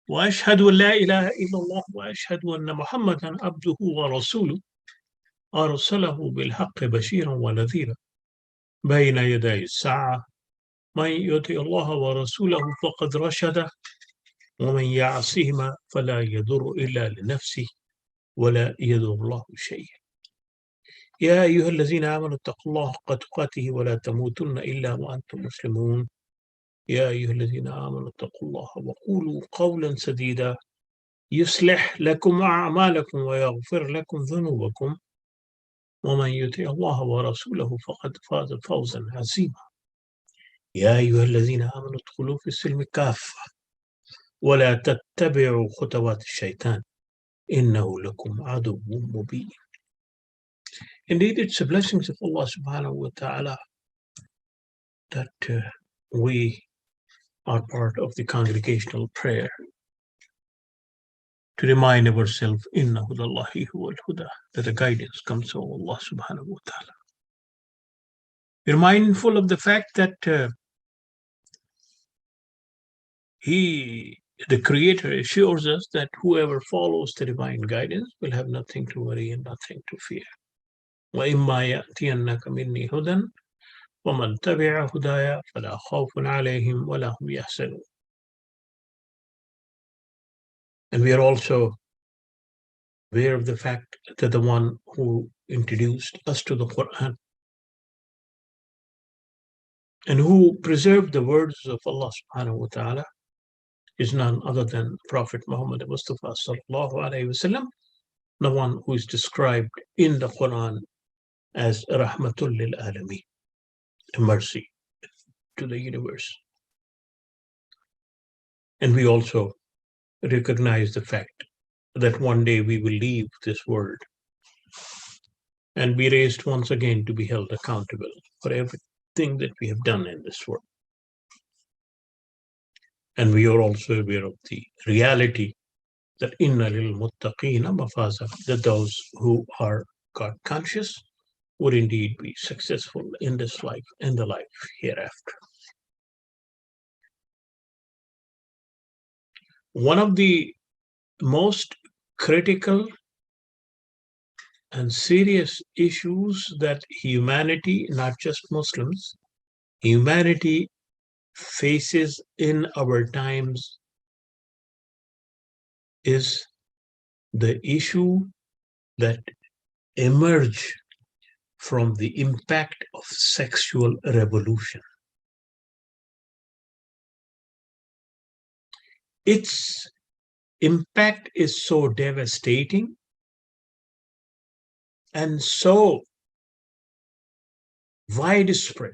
وأشهد أن لا إله إلا الله وأشهد أن محمدا عبده ورسوله أرسله بالحق بشيرا ونذيرا بين يدي الساعة من يطع الله ورسوله فقد رشد ومن يعصهما فلا يضر إلا لنفسه ولا يضر الله شيئا يا أيها الذين آمنوا اتقوا الله حق تقاته ولا تموتن إلا وأنتم مسلمون يا أيها الذين آمنوا اتقوا الله وقولوا قولا سديدا يصلح لكم أعمالكم ويغفر لكم ذنوبكم ومن يطع الله ورسوله فقد فاز فوزا عظيما يا أيها الذين آمنوا ادخلوا في السلم كافة ولا تتبعوا خطوات الشيطان إنه لكم عدو مبين. Indeed, it's a blessing of Allah subhanahu wa ta'ala that we are part of the congregational prayer to remind ourselves inna hudallahi huwal huda, that the guidance comes from Allah subhanahu wa ta'ala. We're mindful of the fact that the Creator assures us that whoever follows the divine guidance will have nothing to worry and nothing to fear. وَإِمَّا يَأْتِيَنَّكَ مِنِّي هُدًى وَمَنْ تَبِعَ هُدَايَ فَلَا خَوْفٌ عَلَيْهِمْ وَلَا هُمْ يَحْزَنُونَ. And we are also aware of the fact that the one who introduced us to the Quran and who preserved the words of Allah subhanahu wa ta'ala is none other than Prophet Muhammad Mustafa sallallahu alayhi wasallam, the one who is described in the Quran as Rahmatul lil Alameen, a mercy to the universe. And we also recognize the fact that one day we will leave this world and be raised once again to be held accountable for everything that we have done in this world. And we are also aware of the reality that inna lil muttaqina mafaza, that those who are God conscious would indeed be successful in this life and the life hereafter. One of the most critical and serious issues that humanity, not just Muslims, humanity faces in our times is the issue that emerge from the impact of sexual revolution. Its impact is so devastating and so widespread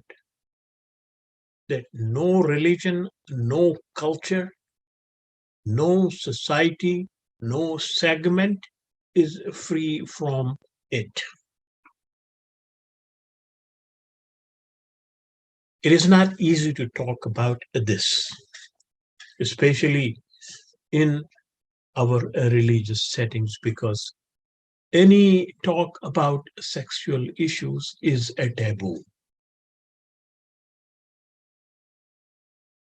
that no religion, no culture, no society, no segment is free from it. It is not easy to talk about this, especially in our religious settings, because any talk about sexual issues is a taboo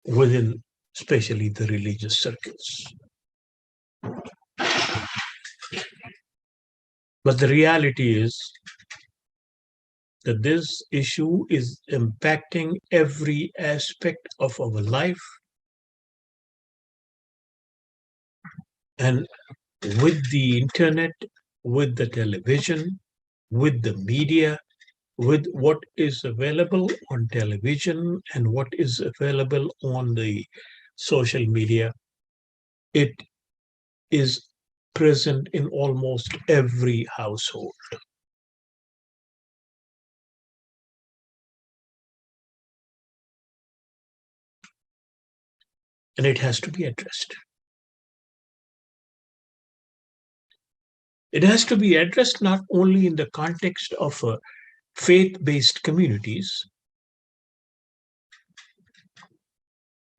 within especially the religious circles. But the reality is that this issue is impacting every aspect of our life, and with the internet, with the television, with the media, with what is available on television and what is available on the social media, it is present in almost every household. And it has to be addressed. It has to be addressed not only in the context of faith-based communities,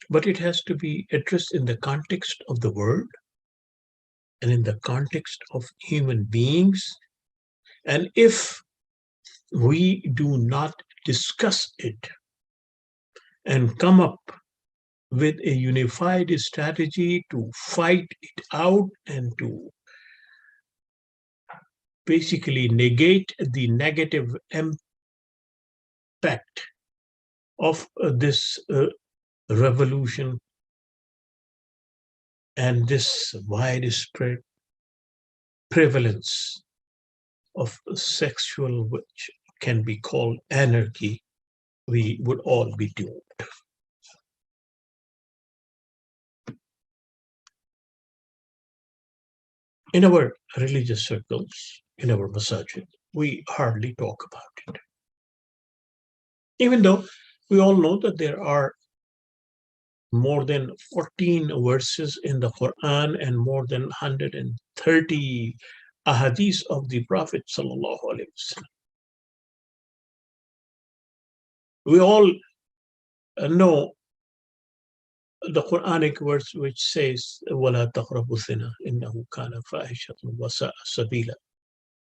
but it has to be addressed in the context of the world and in the context of human beings. And if we do not discuss it and come up with a unified strategy to fight it out and to basically negate the negative impact of this revolution and this widespread prevalence of sexual, which can be called anarchy, we would all be doomed. In our religious circles, in our masajid, we hardly talk about it. Even though we all know that there are more than 14 verses in the Quran and more than 130 ahadith of the Prophet sallallahu alaihi wasallam. We all know the Quranic verse which says, وَلَا تَقْرَبُوا الزِّنَا إِنَّهُ كَانَ فَاحِشَةً وَسَاءَ سَبِيلًا.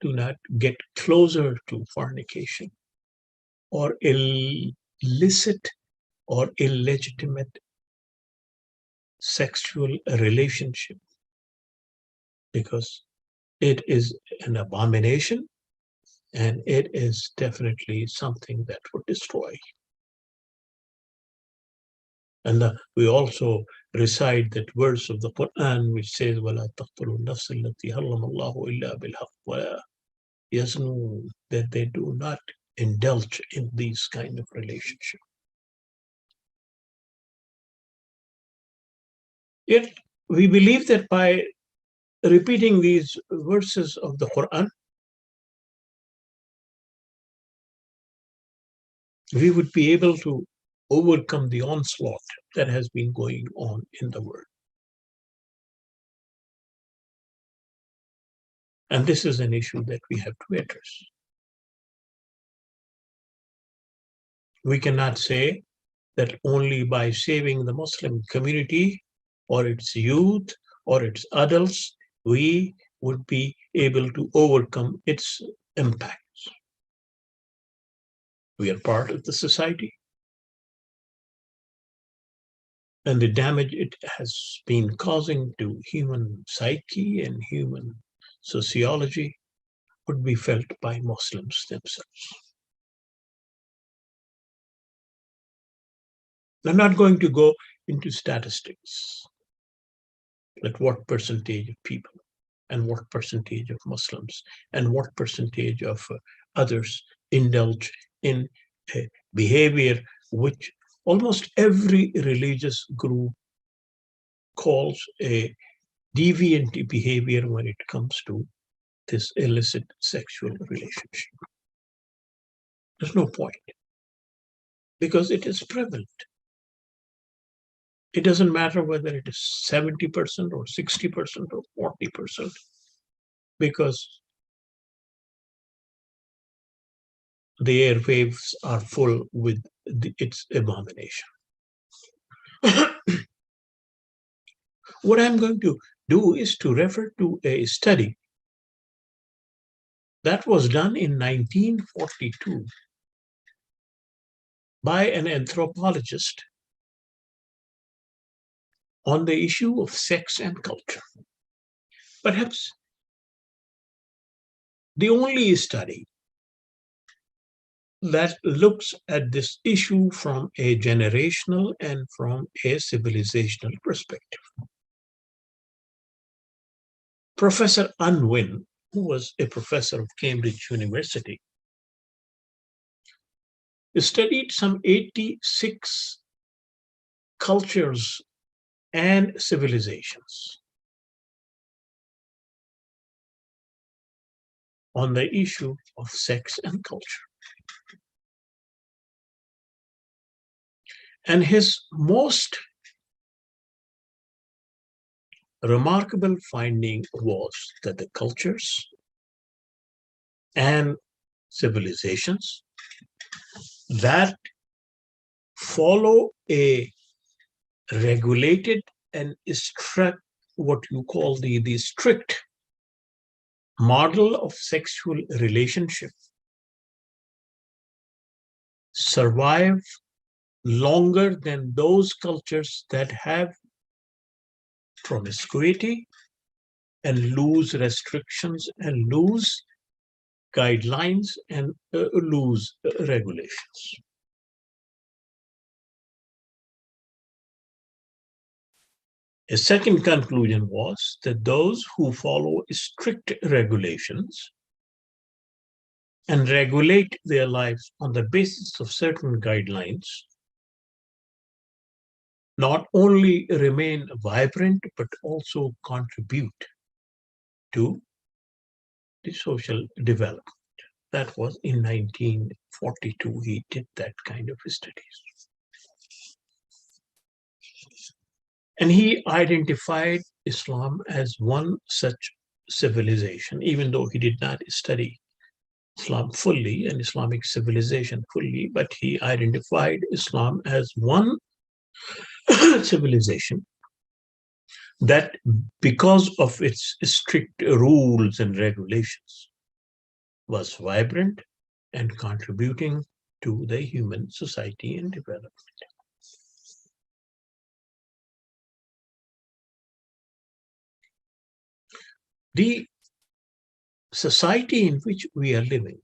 Do not get closer to fornication or illicit or illegitimate sexual relationship, because it is an abomination and it is definitely something that would destroy. And we also recite that verse of the Quran which says, وَلَا تَقْتُلُوا النَّفْسَ الَّتِي حَرَّمَ اللَّهُ إِلَّا بِالْحَقِّ وَلَا يَزْنُونَ, that they do not indulge in these kind of relationships. Yet we believe that by repeating these verses of the Quran, we would be able to overcome the onslaught that has been going on in the world. And this is an issue that we have to address. We cannot say that only by saving the Muslim community or its youth or its adults, we would be able to overcome its impacts. We are part of the society, and the damage it has been causing to human psyche and human sociology would be felt by Muslims themselves. I'm not going to go into statistics, that what percentage of people and what percentage of Muslims and what percentage of others indulge in a behavior which almost every religious group calls a deviant behavior when it comes to this illicit sexual relationship. There's no point, because it is prevalent. It doesn't matter whether it is 70% or 60% or 40%, because the airwaves are full with its abomination. What I'm going to do is to refer to a study that was done in 1942 by an anthropologist on the issue of sex and culture. Perhaps the only study that looks at this issue from a generational and from a civilizational perspective. Professor Unwin, who was a professor of Cambridge University, studied some 86 cultures and civilizations on the issue of sex and culture. And his most remarkable finding was that the cultures and civilizations that follow a regulated and strict, what you call the strict model of sexual relationship, survive longer than those cultures that have promiscuity and loose restrictions and loose guidelines and loose regulations. A second conclusion was that those who follow strict regulations and regulate their lives on the basis of certain guidelines not only remain vibrant but also contribute to the social development. That was in 1942. He did that kind of studies. And he identified Islam as one such civilization, even though he did not study Islam fully and Islamic civilization fully, but he identified Islam as one civilization that, because of its strict rules and regulations, was vibrant and contributing to the human society and development. The society in which we are living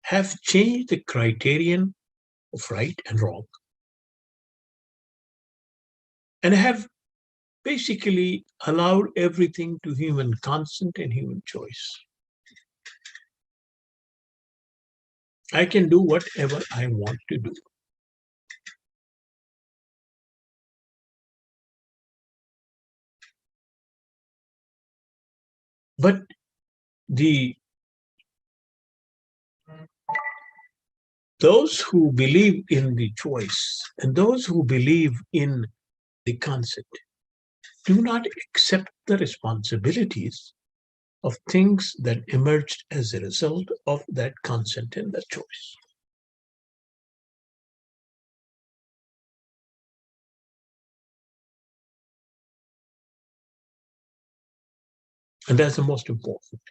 have changed the criterion of right and wrong and have basically allowed everything to human consent and human choice. I can do whatever I want to do. But those who believe in the choice and those who believe in the consent do not accept the responsibilities of things that emerged as a result of that consent and that choice. And that's the most important.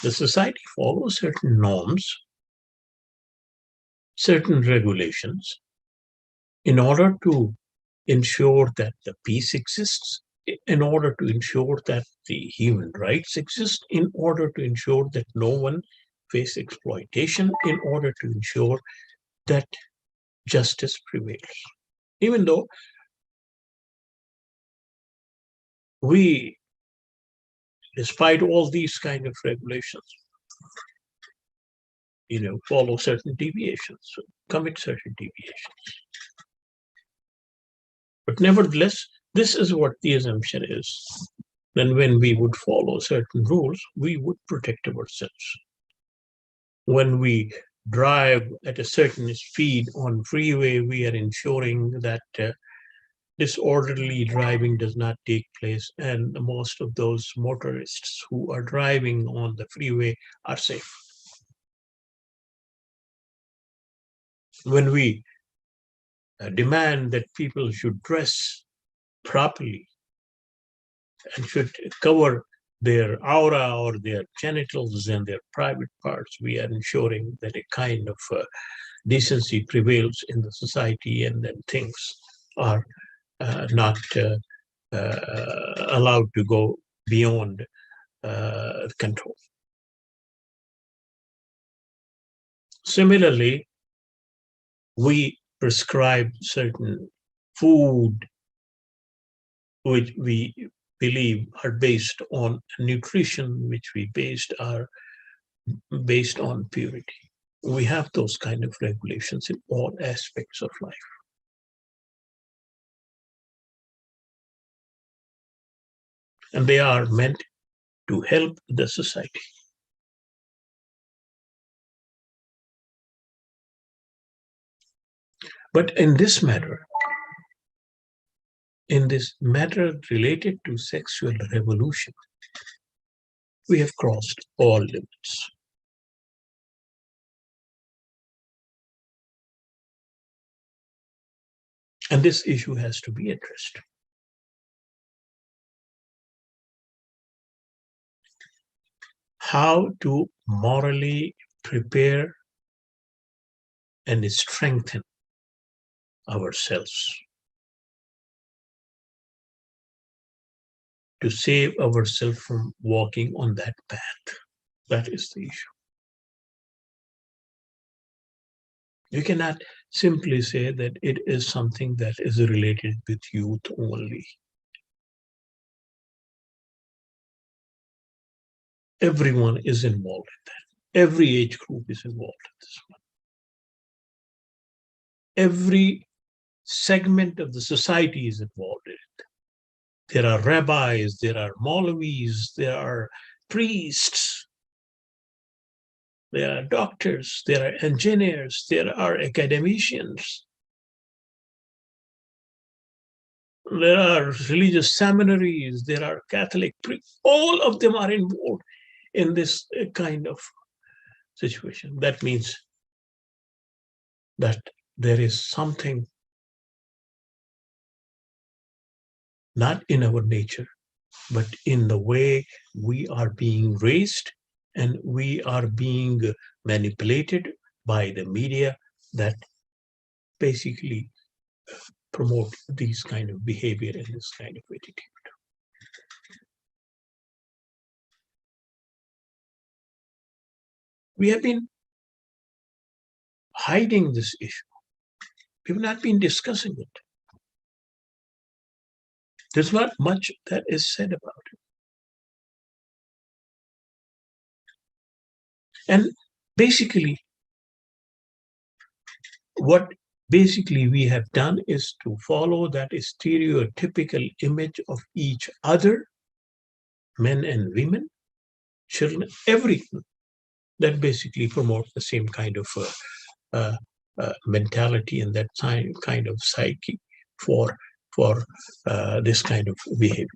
The society follows certain norms, certain regulations, in order to ensure that the peace exists, in order to ensure that the human rights exist, in order to ensure that no one face exploitation, in order to ensure that justice prevails. Even though we, despite all these kind of regulations, follow certain deviations, commit certain deviations. But nevertheless, this is what the assumption is. Then when we would follow certain rules, we would protect ourselves. When we drive at a certain speed on freeway, we are ensuring that disorderly driving does not take place, and most of those motorists who are driving on the freeway are safe. When we demand that people should dress properly and should cover their aura or their genitals and their private parts, we are ensuring that a kind of decency prevails in the society, and then things are not allowed to go beyond control. Similarly, we prescribe certain food which we believe are based on nutrition, which we are based on purity. We have those kind of regulations in all aspects of life. And they are meant to help the society. But in this matter related to sexual revolution, we have crossed all limits. And this issue has to be addressed. How to morally prepare and strengthen ourselves to save ourselves from walking on that path. That is the issue. You cannot simply say that it is something that is related with youth only. Everyone is involved in that. Every age group is involved in this one. Every segment of the society is involved in it. There are rabbis, there are Maulvis, there are priests, there are doctors, there are engineers, there are academicians, there are religious seminaries, there are Catholic priests. All of them are involved in this kind of situation. That means that there is something not in our nature, but in the way we are being raised and we are being manipulated by the media that basically promote these kind of behavior and this kind of attitude. We have been hiding this issue. We have not been discussing it. There's not much that is said about it. And basically, what we have done is to follow that stereotypical image of each other, men and women, children, everything that basically promotes the same kind of mentality and that kind of psyche for this kind of behavior.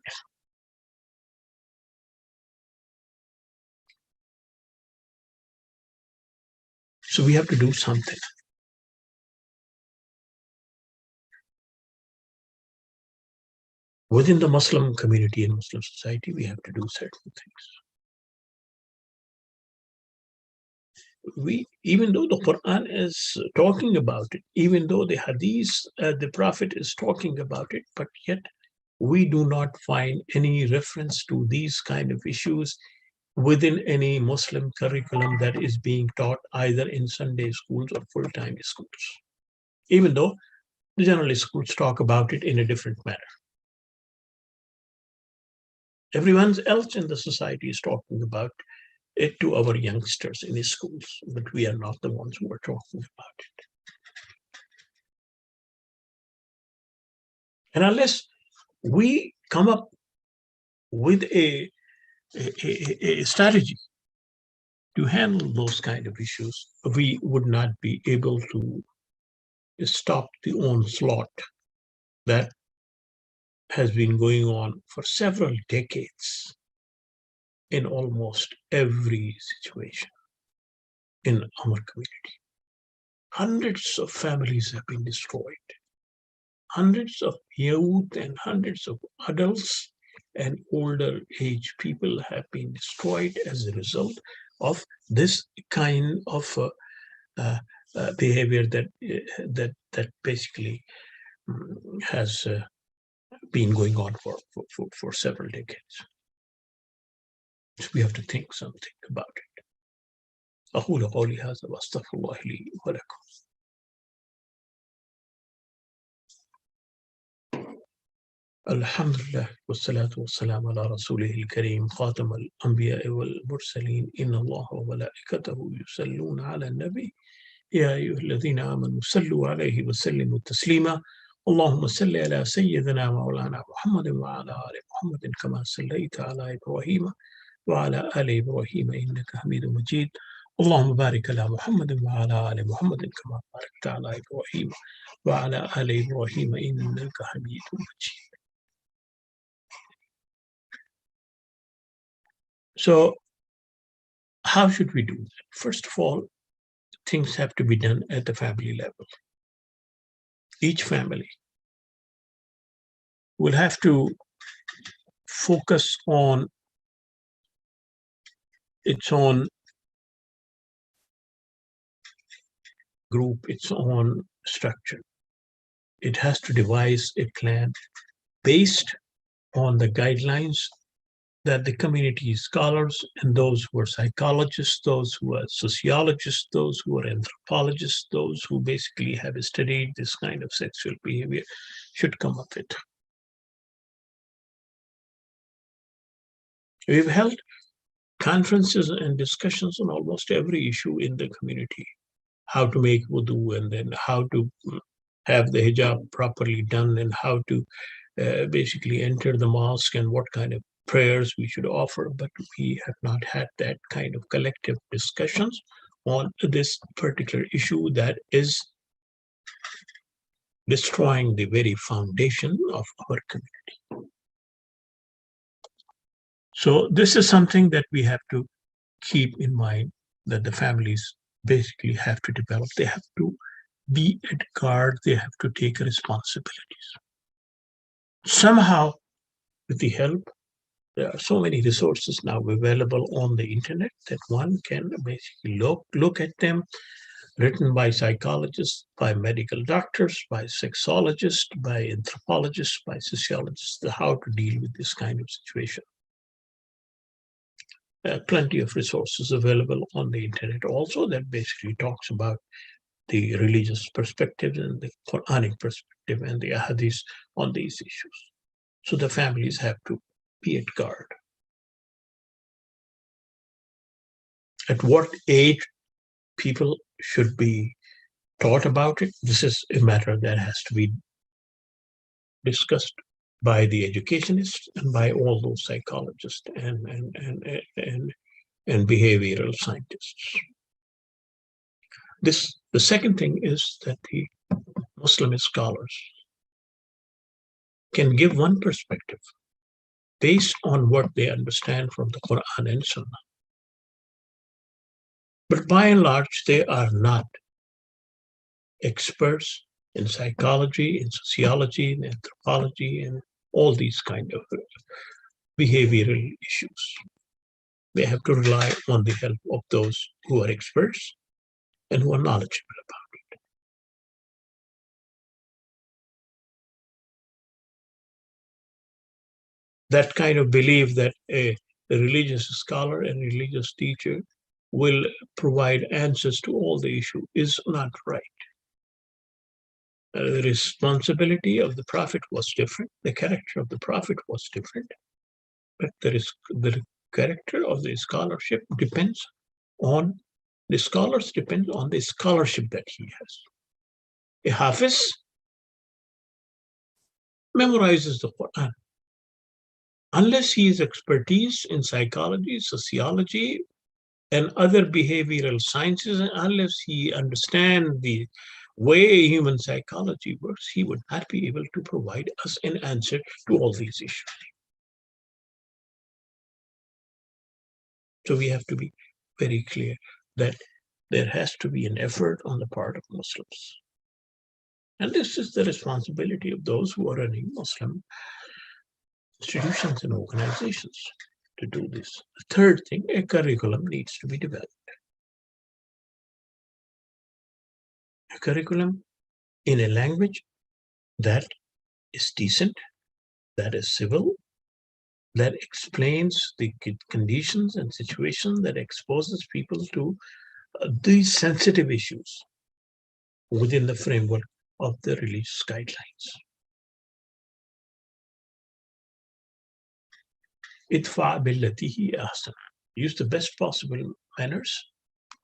So we have to do something. Within the Muslim community and Muslim society, we have to do certain things. Even though the Quran is talking about it, even though the Hadith, the Prophet is talking about it, but yet we do not find any reference to these kind of issues within any Muslim curriculum that is being taught either in Sunday schools or full-time schools. Even though the general schools talk about it in a different manner. Everyone else in the society is talking about it to our youngsters in the schools, but we are not the ones who are talking about it. And unless we come up with a strategy to handle those kind of issues, we would not be able to stop the onslaught that has been going on for several decades in almost every situation in our community. Hundreds of families have been destroyed. Hundreds of youth and hundreds of adults and older age people have been destroyed as a result of this kind of behavior that basically has been going on for several decades. So we have to think something about it. أقول قولي هذا وأستغفر الله لي ولكم. الحمد لله والصلاة والسلام على رسوله الكريم خاتم الأنبياء والمرسلين إن الله وملائكته يصلون على النبي يا أيها الذين آمنوا صلوا عليه وسلموا تسليما اللهم صل على سيدنا مولانا محمد وعلى آل محمد كما صليت على إبراهيم وعلى آل إبراهيم إنك حميد مجيد اللهم بارك على محمد وعلى آل محمد كما باركت على إبراهيم وعلى آل إبراهيم إنك حميد مجيد. So how should we do that? First of all, things have to be done at the family level. Each family will have to focus on its own group its own structure. It has to devise a plan based on the guidelines that the community scholars and those who are psychologists, those who are sociologists, those who are anthropologists, those who basically have studied this kind of sexual behavior should come up with. We've held conferences and discussions on almost every issue in the community. How to make wudu, and then how to have the hijab properly done, and how to basically enter the mosque, and what kind of prayers we should offer. But we have not had that kind of collective discussions on this particular issue that is destroying the very foundation of our community. So this is something that we have to keep in mind, that the families basically have to develop. They have to be at guard. They have to take responsibilities. Somehow, with the help, there are so many resources now available on the internet that one can basically look at them, written by psychologists, by medical doctors, by sexologists, by anthropologists, by sociologists, how to deal with this kind of situation. Plenty of resources available on the internet also that basically talks about the religious perspective and the Quranic perspective and the ahadith on these issues. So the families have to be at guard. At what age people should be taught about it, this is a matter that has to be discussed by the educationists and by all those psychologists and behavioral scientists. The second thing is that the Muslim scholars can give one perspective based on what they understand from the Quran and Sunnah. But by and large, they are not experts in psychology, in sociology, in anthropology, and all these kind of behavioral issues. They have to rely on the help of those who are experts and who are knowledgeable about it. That kind of belief that a religious scholar and religious teacher will provide answers to all the issue is not right. The responsibility of the Prophet was different. The character of the Prophet was different. But the character of the scholarship depends on the scholars, depends on the scholarship that he has. A Hafiz memorizes the Quran. Unless he has expertise in psychology, sociology, and other behavioral sciences, and unless he understands the way human psychology works, he would not be able to provide us an answer to all these issues. So we have to be very clear that there has to be an effort on the part of Muslims. And this is the responsibility of those who are running Muslim institutions and organizations to do this. The third thing, a curriculum needs to be developed. A curriculum in a language that is decent, that is civil, that explains the conditions and situations, that exposes people to these sensitive issues within the framework of the religious guidelines. Idfa billati hi ahsan. Use the best possible manners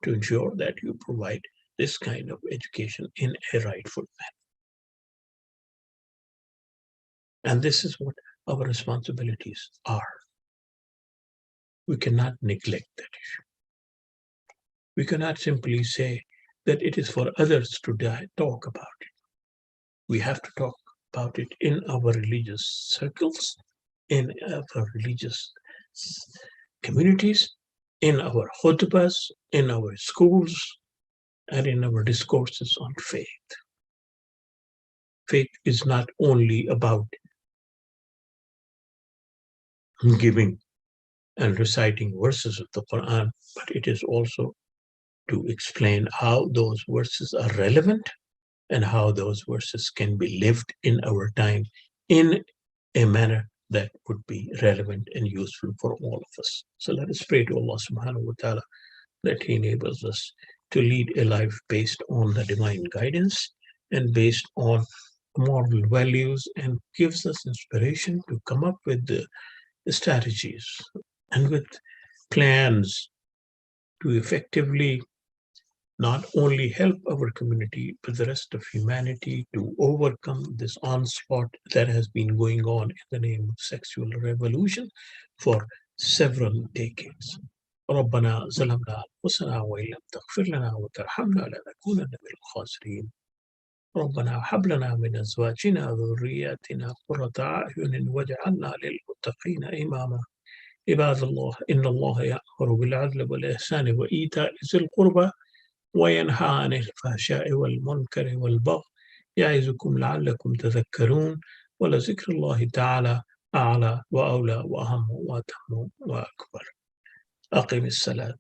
to ensure that you provide this kind of education in a rightful manner. And this is what our responsibilities are. We cannot neglect that issue. We cannot simply say that it is for others to talk about it. We have to talk about it in our religious circles, in our religious communities, in our khutbahs, in our schools, and in our discourses on faith. Faith is not only about giving and reciting verses of the Quran, but it is also to explain how those verses are relevant and how those verses can be lived in our time in a manner that would be relevant and useful for all of us. So let us pray to Allah subhanahu wa ta'ala that He enables us to lead a life based on the divine guidance and based on moral values, and gives us inspiration to come up with the strategies and with plans to effectively not only help our community, but the rest of humanity to overcome this onslaught that has been going on in the name of sexual revolution for several decades. ربنا ظلمنا أنفسنا وإن لم تغفر لنا وترحمنا لنكونن من الخاسرين. ربنا هب لنا من أزواجنا وذرياتنا قرة أعين واجعلنا للمتقين إماما. عباد الله إن الله يأمر بالعدل والإحسان وإيتاء ذي القربى وينهى عن الفحشاء والمنكر والبغي يعظكم لعلكم تذكرون ولذكر الله تعالى أعلى وأولى وأهم وأتم وأكبر. أقم الصلاة.